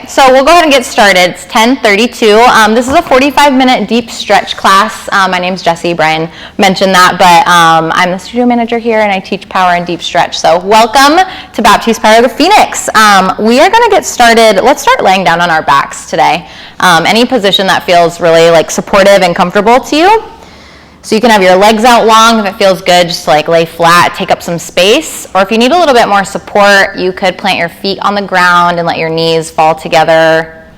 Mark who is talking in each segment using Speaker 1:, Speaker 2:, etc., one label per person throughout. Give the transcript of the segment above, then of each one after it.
Speaker 1: right, so we'll go ahead and get started. It's 10:32. This is a 45-minute deep stretch class. My name's Jessie. Brian mentioned that, but I'm the studio manager here, and I teach power and deep stretch. So welcome to Baptiste Power of Phoenix. We are going to get started. Let's start laying down on our backs today. Any position that feels really like supportive and comfortable to you. So you can have your legs out long. If it feels good, just like lay flat, take up some space. Or if you need a little bit more support, you could plant your feet on the ground and let your knees fall together.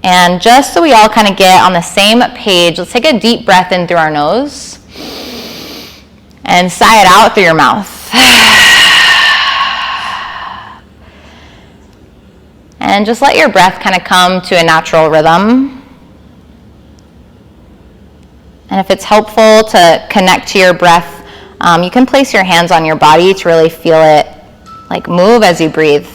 Speaker 1: And just so we all kind of get on the same page, let's take a deep breath in through our nose and sigh it out through your mouth. And just let your breath kind of come to a natural rhythm. And if it's helpful to connect to your breath, you can place your hands on your body to really feel it like move as you breathe.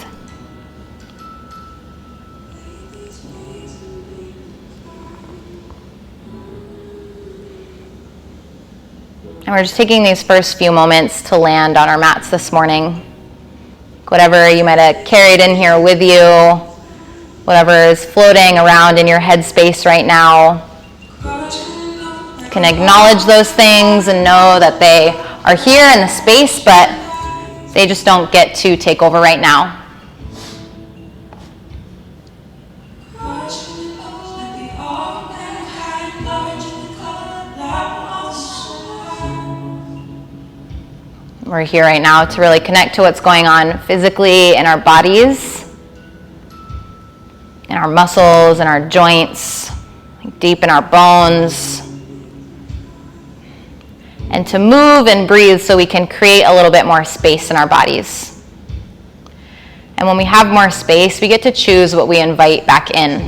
Speaker 1: And we're just taking these first few moments to land on our mats this morning. Whatever you might have carried in here with you, whatever is floating around in your headspace right now, can acknowledge those things and know that they are here in the space, but they just don't get to take over right now. We're here right now to really connect to what's going on physically in our bodies, in our muscles, in our joints, deep in our bones. And to move and breathe so we can create a little bit more space in our bodies. And when we have more space, we get to choose what we invite back in.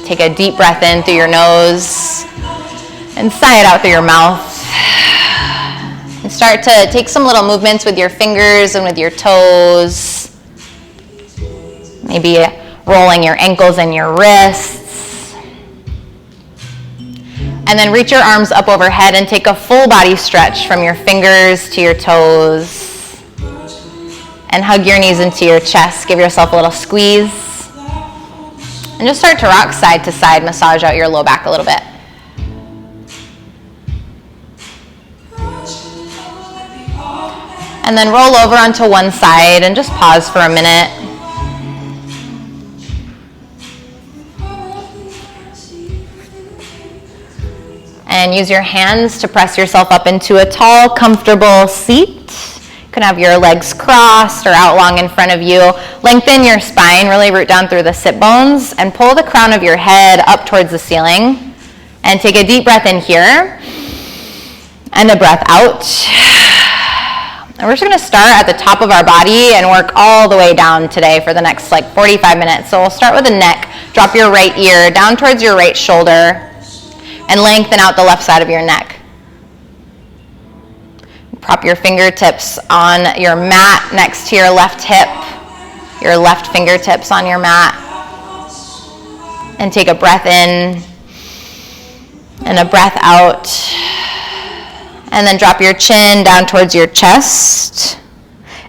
Speaker 1: Take a deep breath in through your nose and sigh it out through your mouth. And start to take some little movements with your fingers and with your toes. Maybe rolling your ankles and your wrists. And then reach your arms up overhead and take a full body stretch from your fingers to your toes. And hug your knees into your chest. Give yourself a little squeeze. And just start to rock side to side, massage out your low back a little bit. And then roll over onto one side and just pause for a minute. And use your hands to press yourself up into a tall, comfortable seat. You can have your legs crossed or out long in front of you. Lengthen your spine, really root down through the sit bones, and pull the crown of your head up towards the ceiling. And take a deep breath in here, and a breath out. And we're just going to start at the top of our body and work all the way down today for the next 45 minutes. So we'll start with the neck. Drop your right ear down towards your right shoulder. And lengthen out the left side of your neck. Prop your fingertips on your mat next to your left hip, your left fingertips on your mat. And take a breath in and a breath out. And then drop your chin down towards your chest.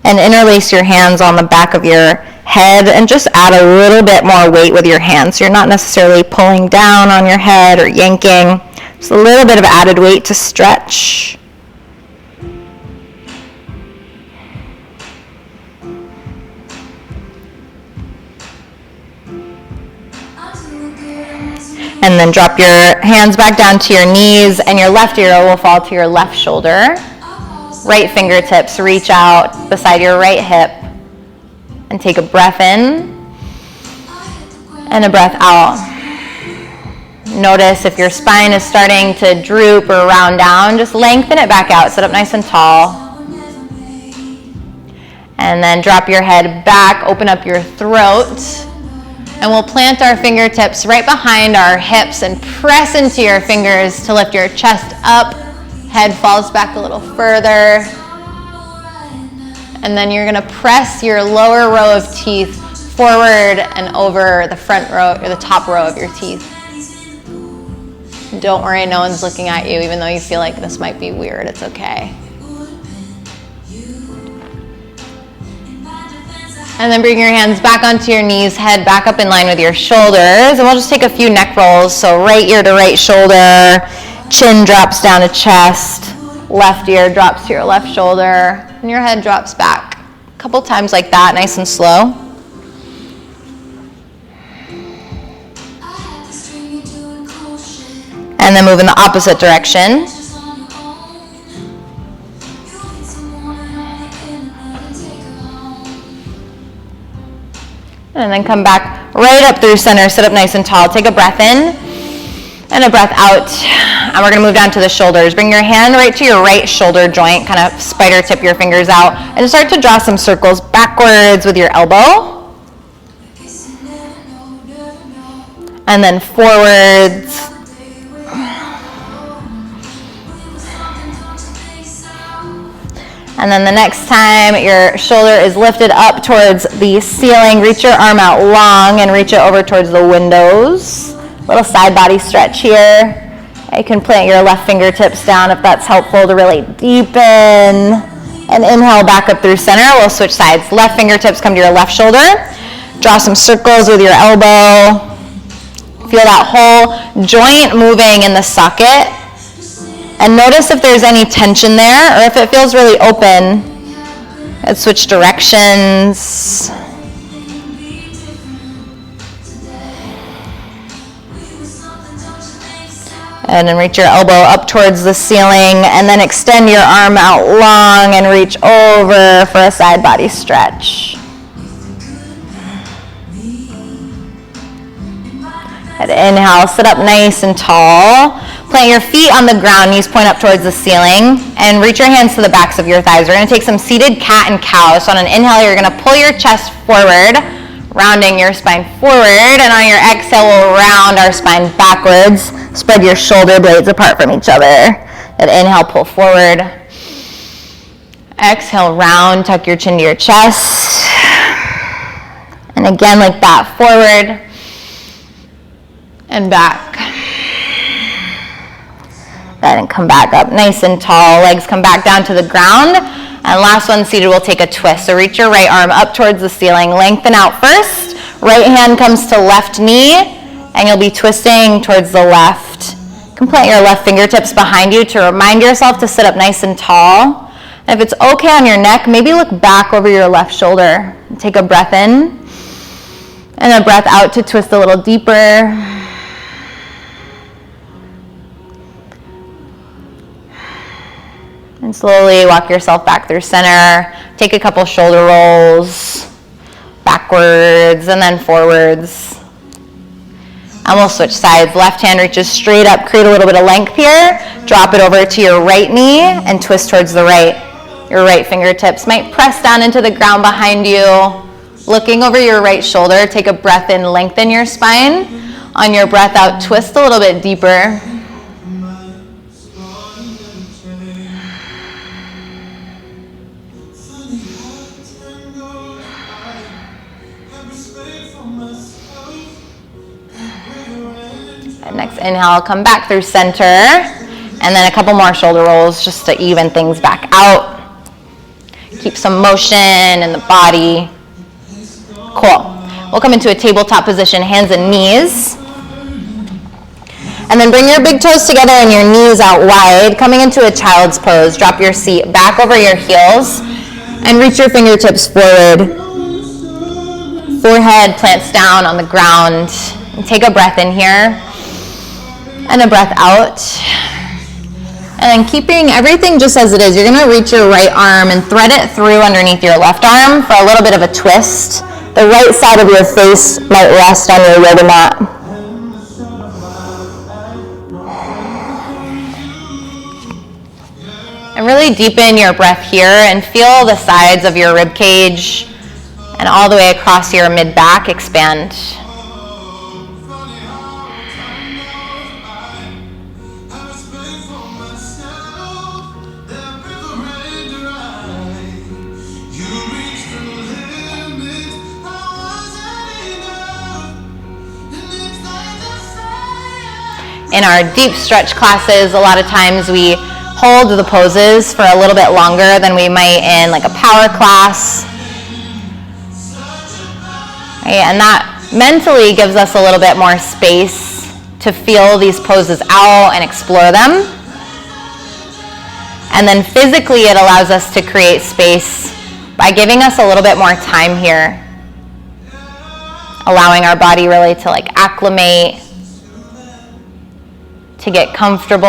Speaker 1: And interlace your hands on the back of your head and just add a little bit more weight with your hands. So you're not necessarily pulling down on your head or yanking. Just a little bit of added weight to stretch. And then drop your hands back down to your knees, and your left ear will fall to your left shoulder. Right fingertips reach out beside your right hip. And take a breath in and a breath out. Notice if your spine is starting to droop or round down, just lengthen it back out. Sit up nice and tall. And then drop your head back, open up your throat. And we'll plant our fingertips right behind our hips and press into your fingers to lift your chest up. Head falls back a little further. And then you're going to press your lower row of teeth forward and over the front row or the top row of your teeth. Don't worry, no one's looking at you, even though you feel like this might be weird. It's okay. And then bring your hands back onto your knees, head back up in line with your shoulders. And we'll just take a few neck rolls. So right ear to right shoulder, chin drops down to chest, left ear drops to your left shoulder, and your head drops back. A couple times like that, nice and slow. And then move in the opposite direction. And then come back right up through center, sit up nice and tall. Take a breath in and a breath out. And we're gonna move down to the shoulders. Bring your hand right to your right shoulder joint, kind of spider tip your fingers out, and start to draw some circles backwards with your elbow. And then forwards. And then the next time your shoulder is lifted up towards the ceiling, reach your arm out long and reach it over towards the windows. Little side body stretch here. You can plant your left fingertips down if that's helpful to really deepen. And inhale back up through center. We'll switch sides. Left fingertips come to your left shoulder. Draw some circles with your elbow. Feel that whole joint moving in the socket. And notice if there's any tension there, or if it feels really open. Let's switch directions. And then reach your elbow up towards the ceiling, and then extend your arm out long and reach over for a side body stretch. And inhale, sit up nice and tall. Plant your feet on the ground, knees point up towards the ceiling, and reach your hands to the backs of your thighs. We're gonna take some seated cat and cow. So on an inhale, you're gonna pull your chest forward, rounding your spine forward, and on your exhale, we'll round our spine backwards. Spread your shoulder blades apart from each other. And inhale, pull forward. Exhale, round, tuck your chin to your chest. And again, like that, forward and back. Then come back up nice and tall. Legs come back down to the ground. And last one, seated, we'll take a twist. So reach your right arm up towards the ceiling. Lengthen out first. Right hand comes to left knee, and you'll be twisting towards the left. You can plant your left fingertips behind you to remind yourself to sit up nice and tall. And if it's okay on your neck, maybe look back over your left shoulder. Take a breath in, and a breath out to twist a little deeper. And slowly walk yourself back through center. Take a couple shoulder rolls, backwards and then forwards. And we'll switch sides. Left hand reaches straight up, create a little bit of length here. Drop it over to your right knee and twist towards the right. Your right fingertips might press down into the ground behind you. Looking over your right shoulder, take a breath in, lengthen your spine. On your breath out, twist a little bit deeper. Next inhale, come back through center, and then a couple more shoulder rolls just to even things back out. Keep some motion in the body. Cool. We'll come into a tabletop position, hands and knees. And then bring your big toes together and your knees out wide, coming into a child's pose. Drop your seat back over your heels and reach your fingertips forward. Forehead plants down on the ground. And take a breath in here. And a breath out. And then keeping everything just as it is, you're gonna reach your right arm and thread it through underneath your left arm for a little bit of a twist. The right side of your face might rest on your yoga mat. And really deepen your breath here and feel the sides of your rib cage and all the way across your mid-back expand. In our deep stretch classes, a lot of times we hold the poses for a little bit longer than we might in like a power class. Right? And that mentally gives us a little bit more space to feel these poses out and explore them. And then physically it allows us to create space by giving us a little bit more time here, allowing our body really to like acclimate, to get comfortable,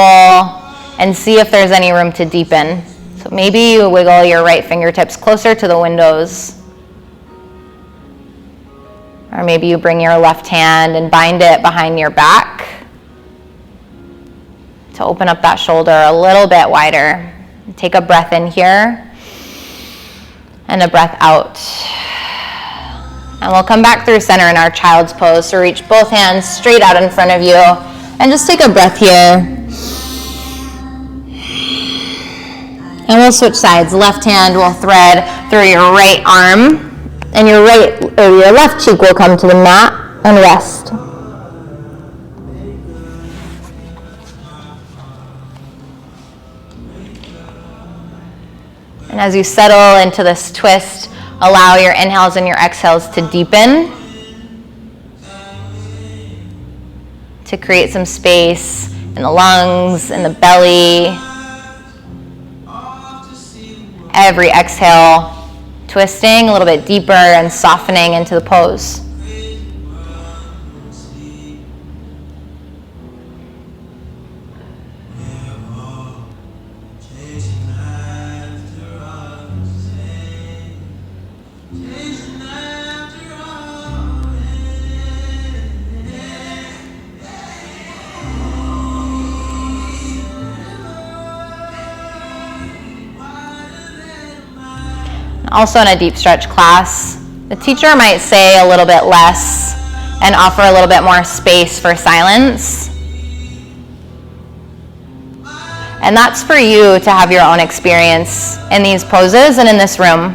Speaker 1: and see if there's any room to deepen. So maybe you wiggle your right fingertips closer to the windows, or maybe you bring your left hand and bind it behind your back to open up that shoulder a little bit wider. Take a breath in here and a breath out. And we'll come back through center in our child's pose. So reach both hands straight out in front of you and just take a breath here. And we'll switch sides. Left hand will thread through your right arm, and your left cheek will come to the mat and rest. And as you settle into this twist, allow your inhales and your exhales to deepen, to create some space in the lungs, in the belly. Every exhale, twisting a little bit deeper and softening into the pose. Also in a deep stretch class, the teacher might say a little bit less and offer a little bit more space for silence. And that's for you to have your own experience in these poses and in this room.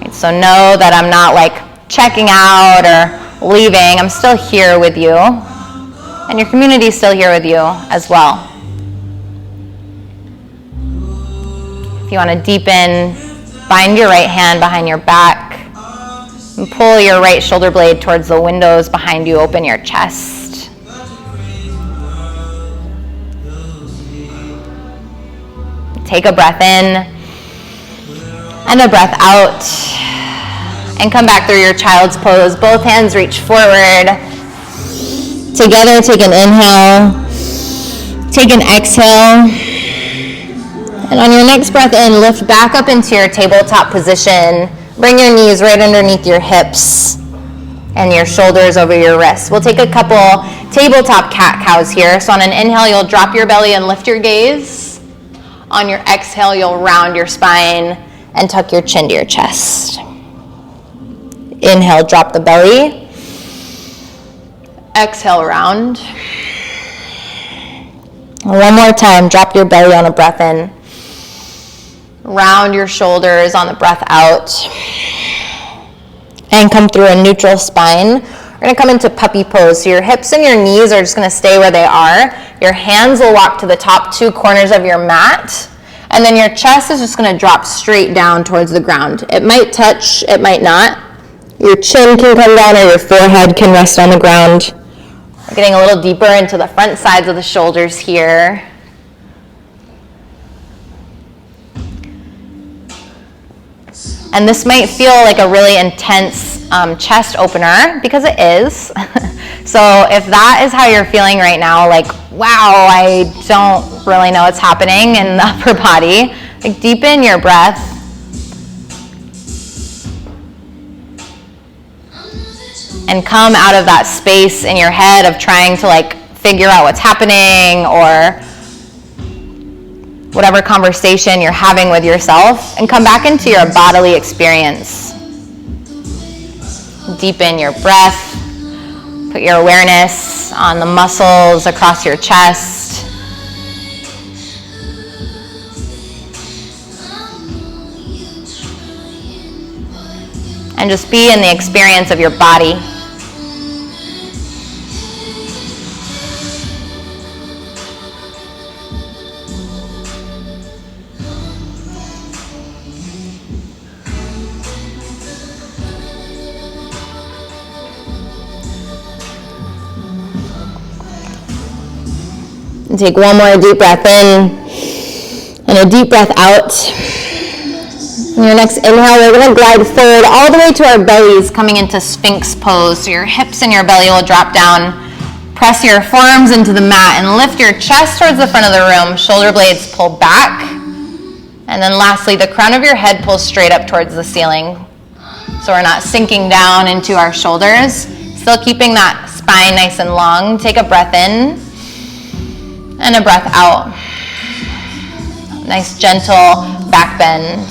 Speaker 1: Right, so know that I'm not like checking out or leaving. I'm still here with you. And your community is still here with you as well. If you want to deepen, bind your right hand behind your back and pull your right shoulder blade towards the windows behind you. Open your chest. Take a breath in and a breath out. And come back through your child's pose. Both hands reach forward. Together, take an inhale. Take an exhale. And on your next breath in, lift back up into your tabletop position. Bring your knees right underneath your hips and your shoulders over your wrists. We'll take a couple tabletop cat-cows here. So on an inhale, you'll drop your belly and lift your gaze. On your exhale, you'll round your spine and tuck your chin to your chest. Inhale, drop the belly. Exhale, round. One more time, drop your belly on a breath in. Round your shoulders on the breath out. And come through a neutral spine. We're going to come into puppy pose. So your hips and your knees are just going to stay where they are. Your hands will walk to the top two corners of your mat. And then your chest is just going to drop straight down towards the ground. It might touch, it might not. Your chin can come down or your forehead can rest on the ground. We're getting a little deeper into the front sides of the shoulders here. And this might feel like a really intense chest opener, because it is. So if that is how you're feeling right now, like, wow, I don't really know what's happening in the upper body, like deepen your breath. And come out of that space in your head of trying to like figure out what's happening or whatever conversation you're having with yourself, and come back into your bodily experience. Deepen your breath. Put your awareness on the muscles across your chest. And just be in the experience of your body. And take one more deep breath in and a deep breath out. On your next inhale, we're going to glide forward all the way to our bellies, coming into Sphinx pose. So your hips and your belly will drop down. Press your forearms into the mat and lift your chest towards the front of the room. Shoulder blades pull back. And then lastly, the crown of your head pulls straight up towards the ceiling. So we're not sinking down into our shoulders. Still keeping that spine nice and long. Take a breath in and a breath out. Nice gentle back bend.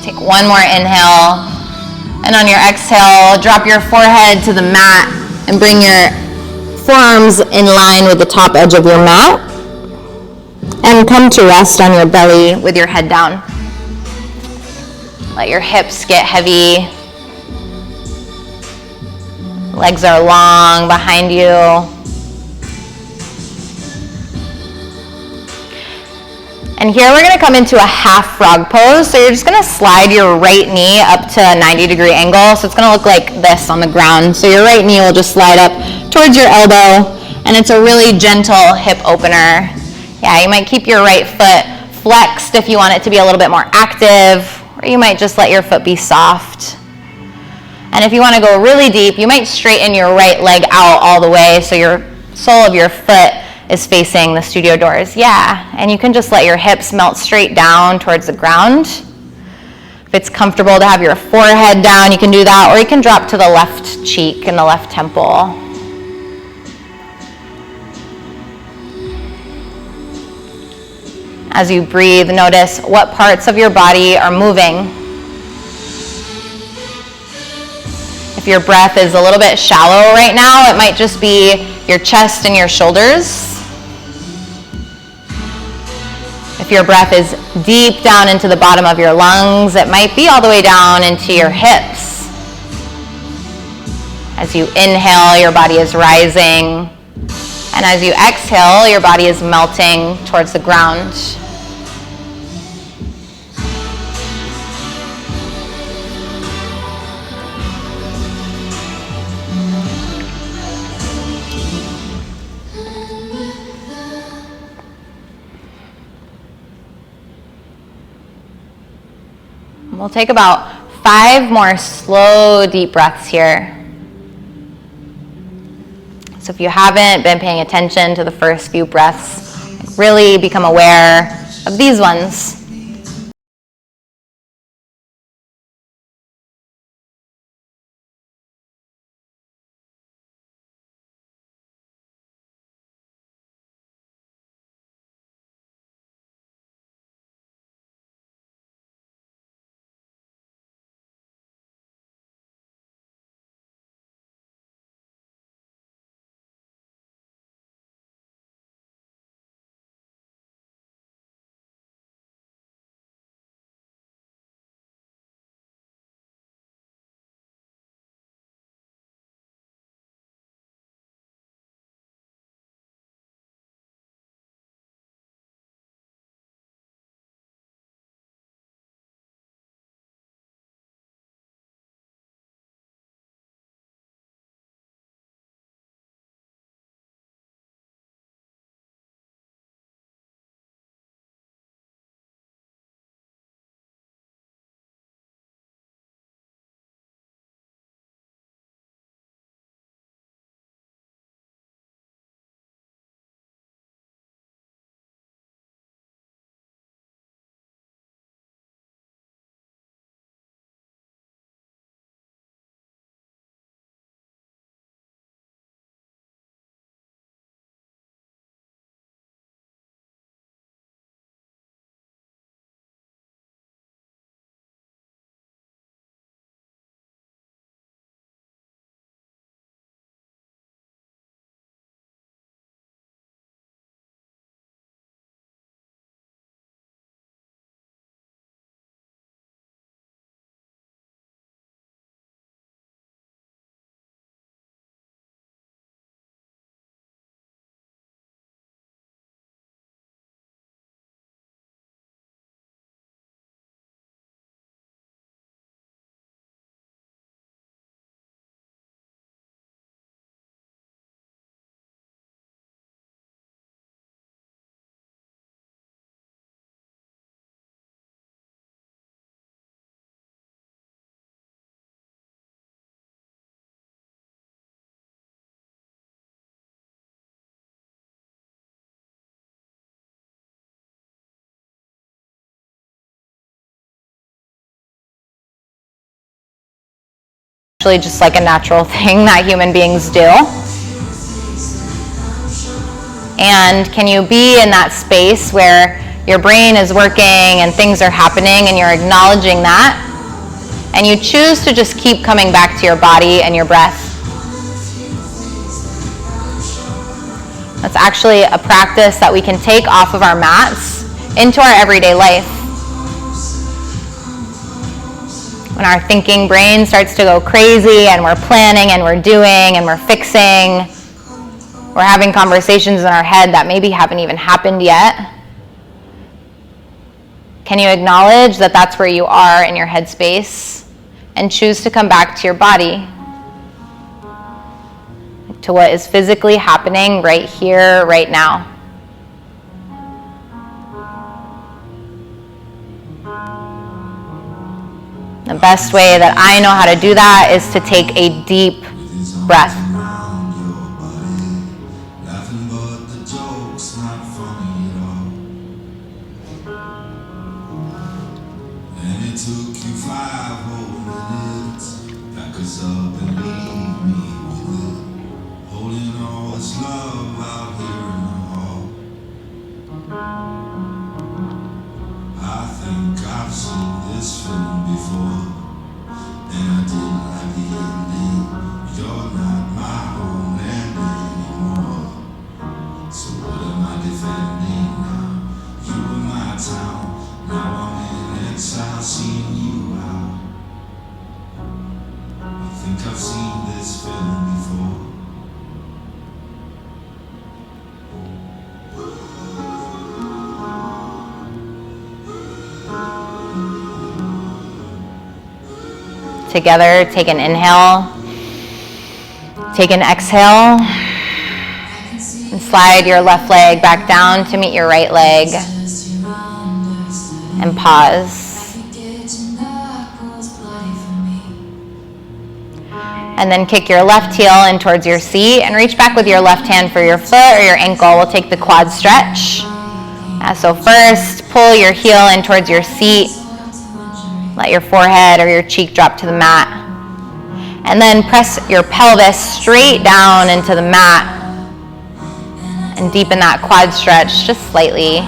Speaker 1: Take one more inhale, and on your exhale, drop your forehead to the mat and bring your forearms in line with the top edge of your mat, and come to rest on your belly with your head down. Let your hips get heavy. Legs are long behind you. And here we're going to come into a half frog pose. So you're just going to slide your right knee up to a 90-degree angle. So it's going to look like this on the ground. So your right knee will just slide up towards your elbow. And it's a really gentle hip opener. Yeah, you might keep your right foot flexed if you want it to be a little bit more active. Or you might just let your foot be soft. And if you want to go really deep, you might straighten your right leg out all the way so your sole of your foot is facing the studio doors. Yeah, and you can just let your hips melt straight down towards the ground. If it's comfortable to have your forehead down, you can do that, or you can drop to the left cheek and the left temple. As you breathe, notice what parts of your body are moving. If your breath is a little bit shallow right now, it might just be your chest and your shoulders. If your breath is deep down into the bottom of your lungs, it might be all the way down into your hips. As you inhale, your body is rising. And as you exhale, your body is melting towards the ground. We'll take about 5 more slow, deep breaths here. So if you haven't been paying attention to the first few breaths, really become aware of these ones. actually just like a natural thing that human beings do. And can you be in that space where your brain is working and things are happening and you're acknowledging that, and you choose to just keep coming back to your body and your breath? That's actually a practice that we can take off of our mats into our everyday life. When our thinking brain starts to go crazy and we're planning and we're doing and we're fixing, we're having conversations in our head that maybe haven't even happened yet, can you acknowledge that that's where you are in your headspace and choose to come back to your body, to what is physically happening right here, right now? The best way that I know how to do that is to take a deep breath. Together, take an inhale, take an exhale, and slide your left leg back down to meet your right leg, and pause. And then kick your left heel in towards your seat and reach back with your left hand for your foot or your ankle. We'll take the quad stretch. So first, pull your heel in towards your seat. Let your forehead or your cheek drop to the mat. And then press your pelvis straight down into the mat and deepen that quad stretch just slightly.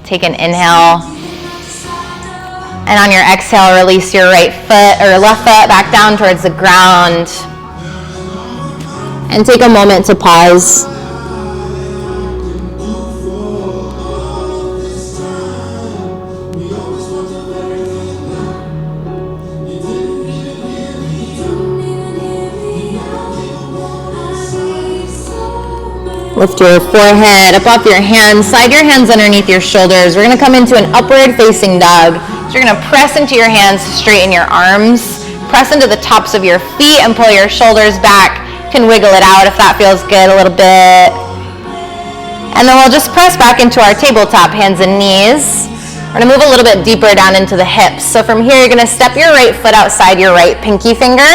Speaker 1: Take an inhale. And on your exhale, release your right foot or left foot back down towards the ground. And take a moment to pause. Lift your forehead up off your hands. Slide your hands underneath your shoulders. We're going to come into an upward facing dog. So you're going to press into your hands to straighten your arms. Press into the tops of your feet and pull your shoulders back. You can wiggle it out if that feels good a little bit. And then we'll just press back into our tabletop, hands and knees. We're going to move a little bit deeper down into the hips. So from here, you're going to step your right foot outside your right pinky finger,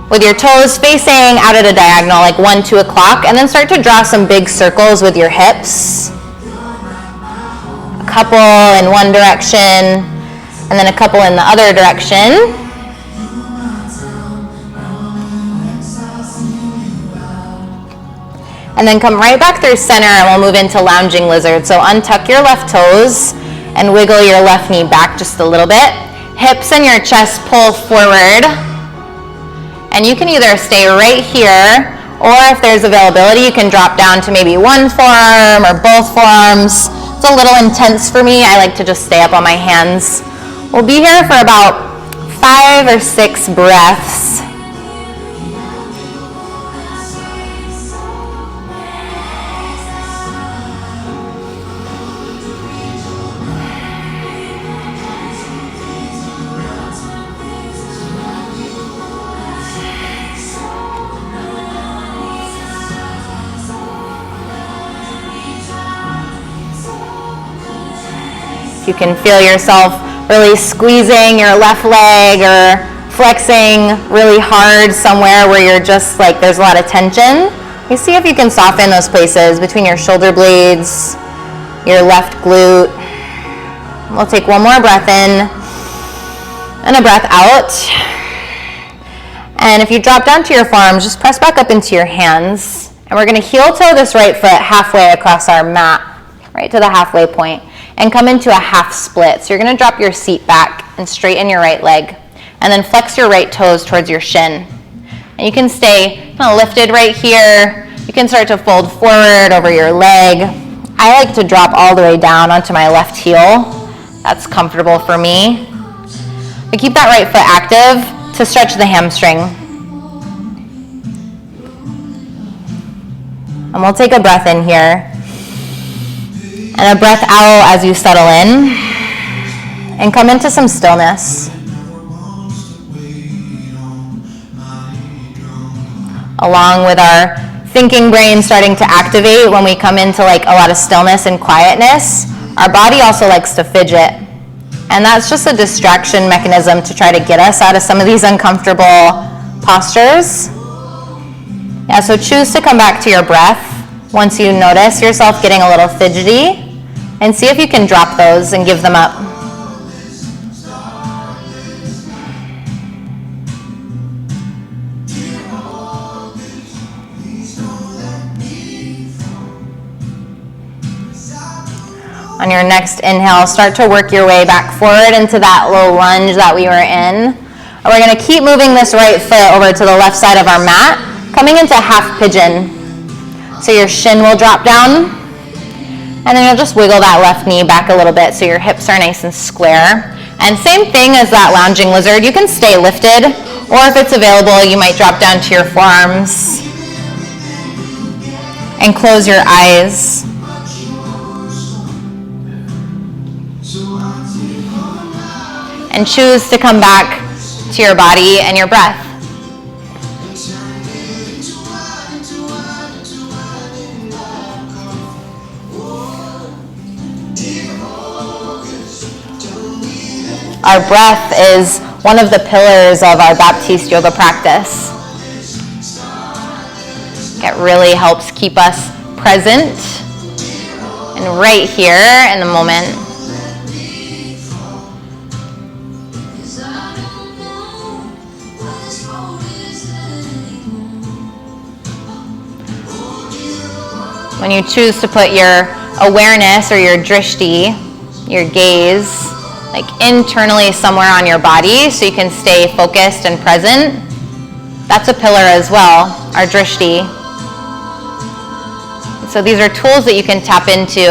Speaker 1: with your toes facing out at a diagonal like 1, 2 o'clock, and then start to draw some big circles with your hips. A couple in one direction, and then a couple in the other direction. And then come right back through center, and we'll move into lounging lizard. So untuck your left toes and wiggle your left knee back just a little bit. Hips and your chest pull forward. And you can either stay right here, or if there's availability, you can drop down to maybe one forearm or both forearms. It's a little intense for me. I like to just stay up on my hands. We'll be here for about 5 or 6 breaths. You can feel yourself really squeezing your left leg or flexing really hard somewhere where you're just like, there's a lot of tension. You see if you can soften those places between your shoulder blades, your left glute. We'll take one more breath in and a breath out. And if you drop down to your forearms, just press back up into your hands. And we're going to heel toe this right foot halfway across our mat, right to the halfway point, and come into a half split. So you're going to drop your seat back and straighten your right leg. And then flex your right toes towards your shin. And you can stay kind of lifted right here. You can start to fold forward over your leg. I like to drop all the way down onto my left heel. That's comfortable for me. But keep that right foot active to stretch the hamstring. And we'll take a breath in here. And a breath out as you settle in. And come into some stillness. Along with our thinking brain starting to activate when we come into like a lot of stillness and quietness, our body also likes to fidget. And that's just a distraction mechanism to try to get us out of some of these uncomfortable postures. Yeah, so choose to come back to your breath once you notice yourself getting a little fidgety, and see if you can drop those and give them up. On your next inhale, start to work your way back forward into that low lunge that we were in. And we're going to keep moving this right foot over to the left side of our mat, coming into half pigeon. So your shin will drop down, and then you'll just wiggle that left knee back a little bit so your hips are nice and square. And same thing as that lounging lizard, you can stay lifted, or if it's available, you might drop down to your forearms and close your eyes. And choose to come back to your body and your breath. Our breath is one of the pillars of our Baptiste yoga practice. It really helps keep us present and right here in the moment. When you choose to put your awareness or your drishti, your gaze, like internally somewhere on your body so you can stay focused and present, that's a pillar as well, our drishti. So these are tools that you can tap into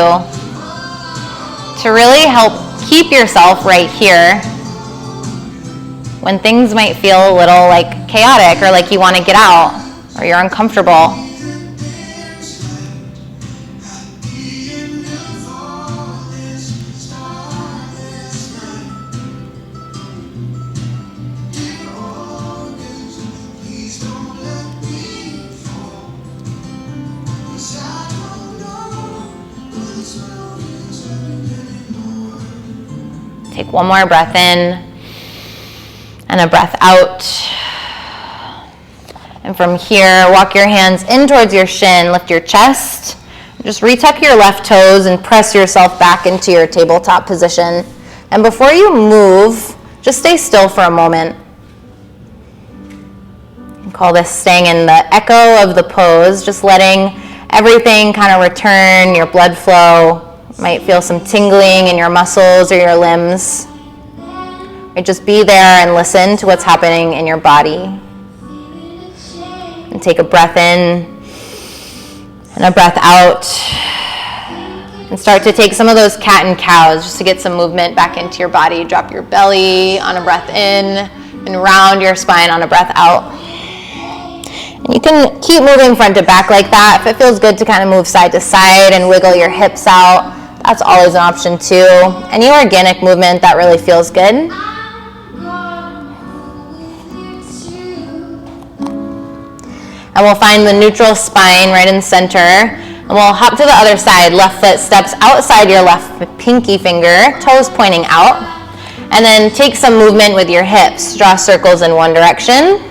Speaker 1: to really help keep yourself right here when things might feel a little like chaotic or like you want to get out or you're uncomfortable. Take one more breath in and a breath out. And from here, walk your hands in towards your shin, lift your chest. Just retuck your left toes and press yourself back into your tabletop position. And before you move, just stay still for a moment. We call this staying in the echo of the pose, just letting everything kind of return, your blood flow. Might feel some tingling in your muscles or your limbs. Or just be there and listen to what's happening in your body. And take a breath in and a breath out. And start to take some of those cat and cows just to get some movement back into your body. Drop your belly on a breath in and round your spine on a breath out. And you can keep moving front to back like that. If it feels good to kind of move side to side and wiggle your hips out, that's always an option too. Any organic movement that really feels good. And we'll find the neutral spine right in the center. And we'll hop to the other side. Left foot steps outside your left pinky finger, toes pointing out. And then take some movement with your hips. Draw circles in one direction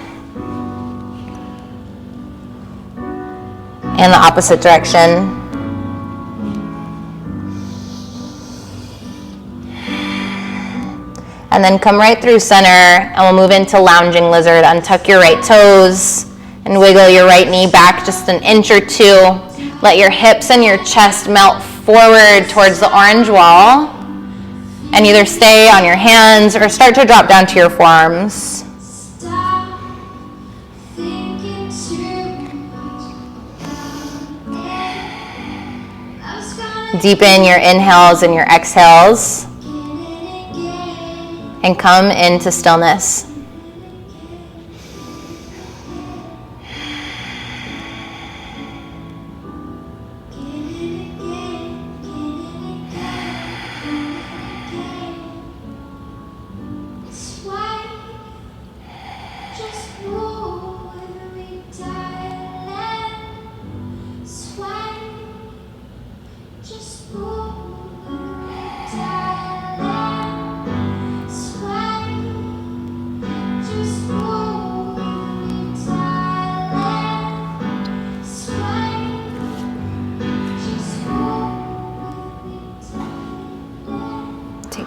Speaker 1: and the opposite direction. And then come right through center, and we'll move into lounging lizard. Untuck your right toes and wiggle your right knee back just an inch or two. Let your hips and your chest melt forward towards the orange wall. And either stay on your hands or start to drop down to your forearms. Deepen your inhales and your exhales. And come into stillness.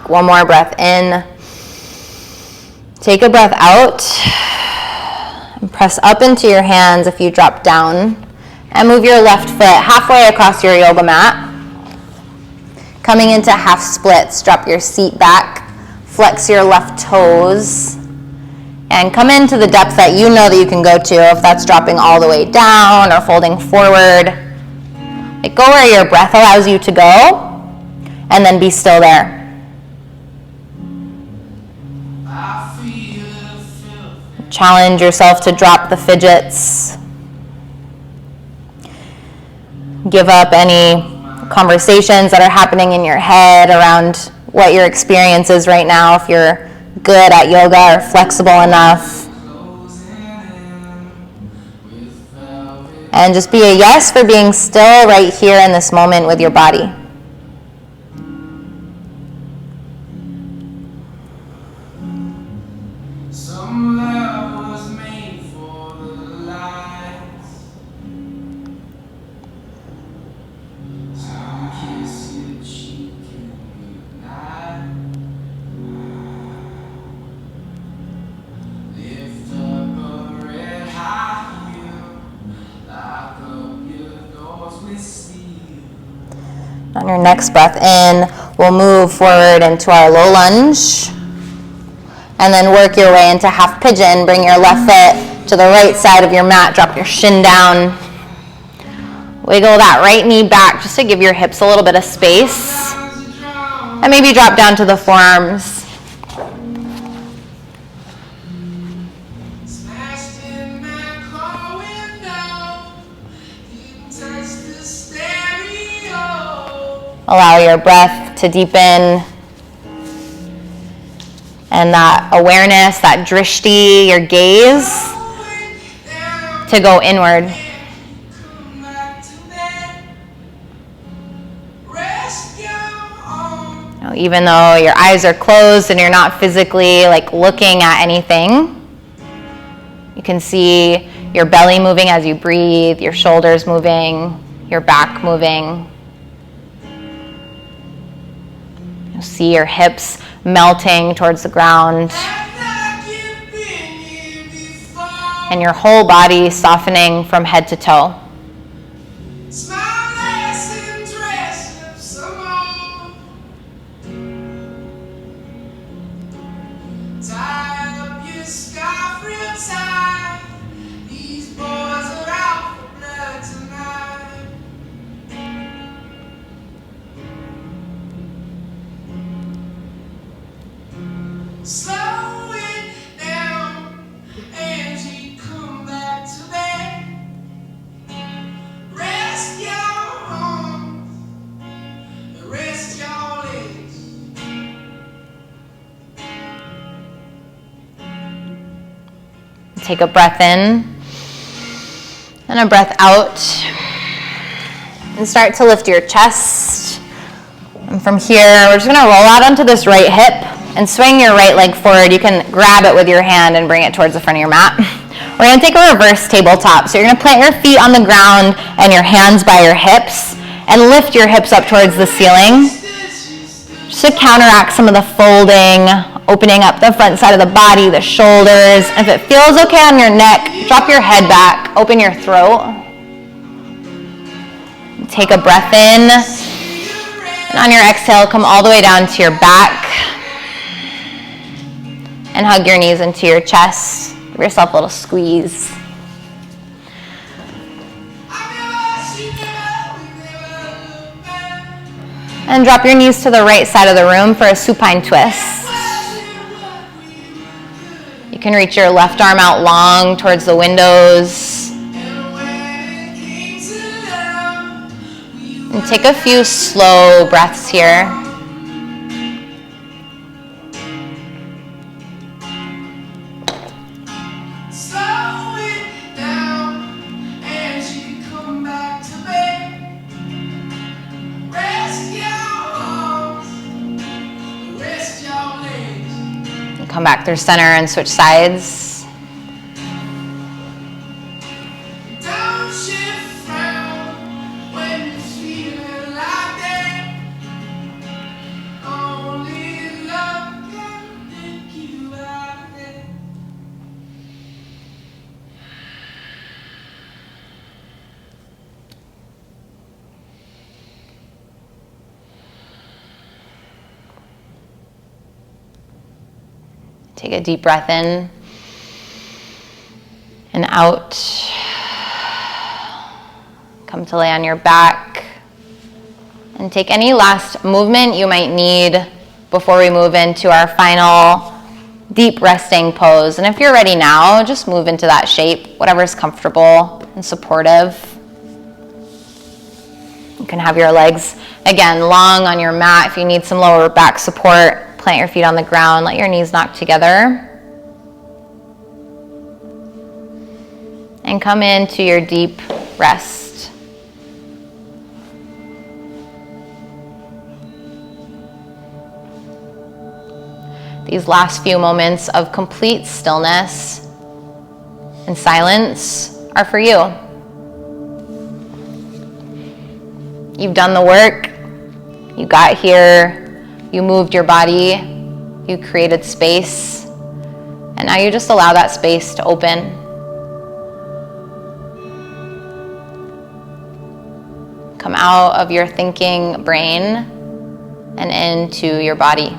Speaker 1: One more breath in. Take a breath out. And press up into your hands if you drop down. And move your left foot halfway across your yoga mat. Coming into half splits, drop your seat back. Flex your left toes. And come into the depth that you know that you can go to, if that's dropping all the way down or folding forward. Go where your breath allows you to go. And then be still there. Challenge yourself to drop the fidgets. Give up any conversations that are happening in your head around what your experience is right now, if you're good at yoga or flexible enough. And just be a yes for being still right here in this moment with your body. On your next breath in, we'll move forward into our low lunge. And then work your way into half pigeon. Bring your left foot to the right side of your mat. Drop your shin down. Wiggle that right knee back just to give your hips a little bit of space. And maybe drop down to the forearms. Allow your breath to deepen, and that awareness, that drishti, your gaze, to go inward. Now, even though your eyes are closed and you're not physically looking at anything, you can see your belly moving as you breathe, your shoulders moving, your back moving. See your hips melting towards the ground. And your whole body softening from head to toe.
Speaker 2: Slow it down, Angie, come back to bed. Rest your arms, rest your legs.
Speaker 1: Take a breath in and a breath out. And start to lift your chest. And from here, we're just going to roll out onto this right hip and swing your right leg forward. You can grab it with your hand and bring it towards the front of your mat. We're going to take a reverse tabletop. So you're going to plant your feet on the ground and your hands by your hips and lift your hips up towards the ceiling. Just to counteract some of the folding, opening up the front side of the body, the shoulders. If it feels okay on your neck, drop your head back, open your throat. Take a breath in. And on your exhale, come all the way down to your back. And hug your knees into your chest. Give yourself a little squeeze. And drop your knees to the right side of the room for a supine twist. You can reach your left arm out long towards the windows. And take a few slow breaths here. Come back through center and switch sides.
Speaker 2: Don't shift round when you feel like that. Only love can take you out there.
Speaker 1: Take a deep breath in and out. Come to lay on your back. And take any last movement you might need before we move into our final deep resting pose. And if you're ready now, just move into that shape, whatever's comfortable and supportive. You can have your legs, again, long on your mat. If you need some lower back support, plant your feet on the ground, let your knees knock together. And come into your deep rest. These last few moments of complete stillness and silence are for you. You've done the work. You got here. You moved your body, you created space, and now you just allow that space to open. Come out of your thinking brain and into your body.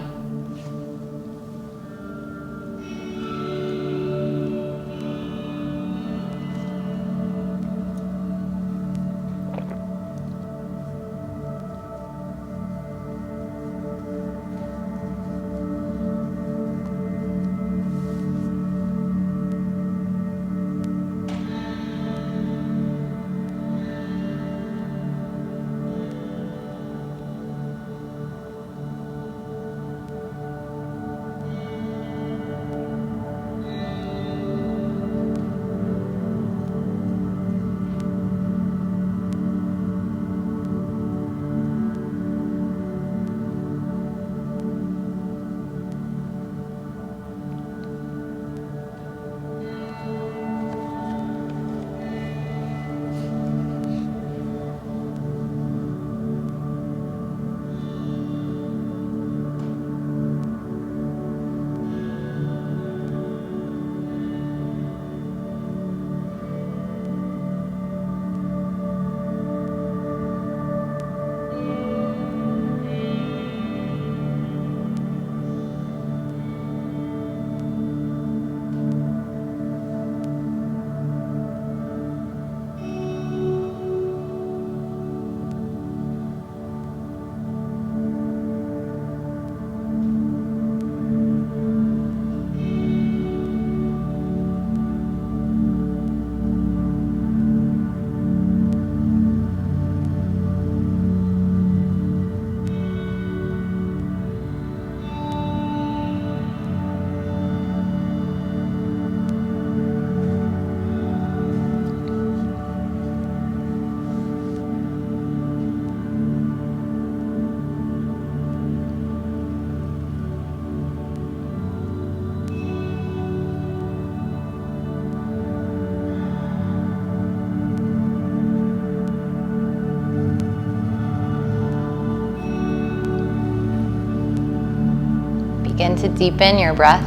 Speaker 1: Begin to deepen your breath.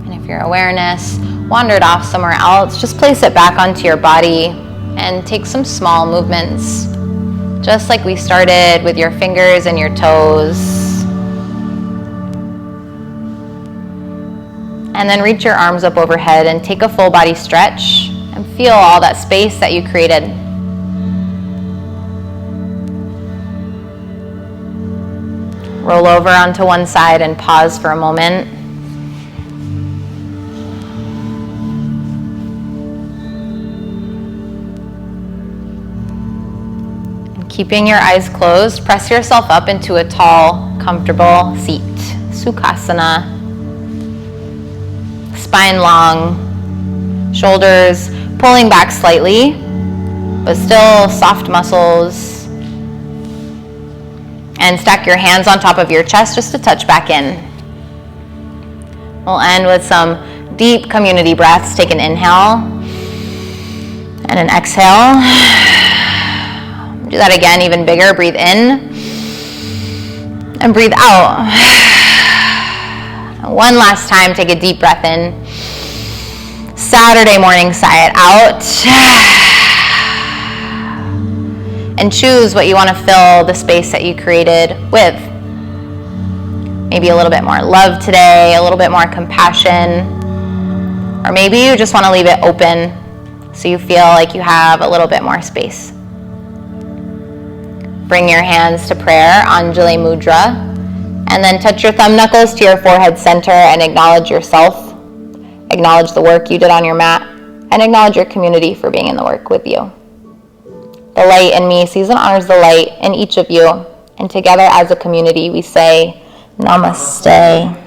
Speaker 1: And if your awareness wandered off somewhere else, just place it back onto your body and take some small movements, just like we started with your fingers and your toes. And then reach your arms up overhead and take a full body stretch and feel all that space that you created. Roll over onto one side and pause for a moment. And keeping your eyes closed, press yourself up into a tall, comfortable seat, Sukhasana. Spine long, shoulders pulling back slightly, but still soft muscles. And stack your hands on top of your chest just to touch back in. We'll end with some deep community breaths. Take an inhale and an exhale. Do that again, even bigger. Breathe in and breathe out. And one last time, take a deep breath in. Saturday morning, sigh it out. And choose what you want to fill the space that you created with. Maybe a little bit more love today, a little bit more compassion, or maybe you just want to leave it open so you feel like you have a little bit more space. Bring your hands to prayer, Anjali Mudra, and then touch your thumb knuckles to your forehead center and acknowledge yourself. Acknowledge the work you did on your mat, and acknowledge your community for being in the work with you. The light in me sees and honors the light in each of you. And together as a community, we say, Namaste.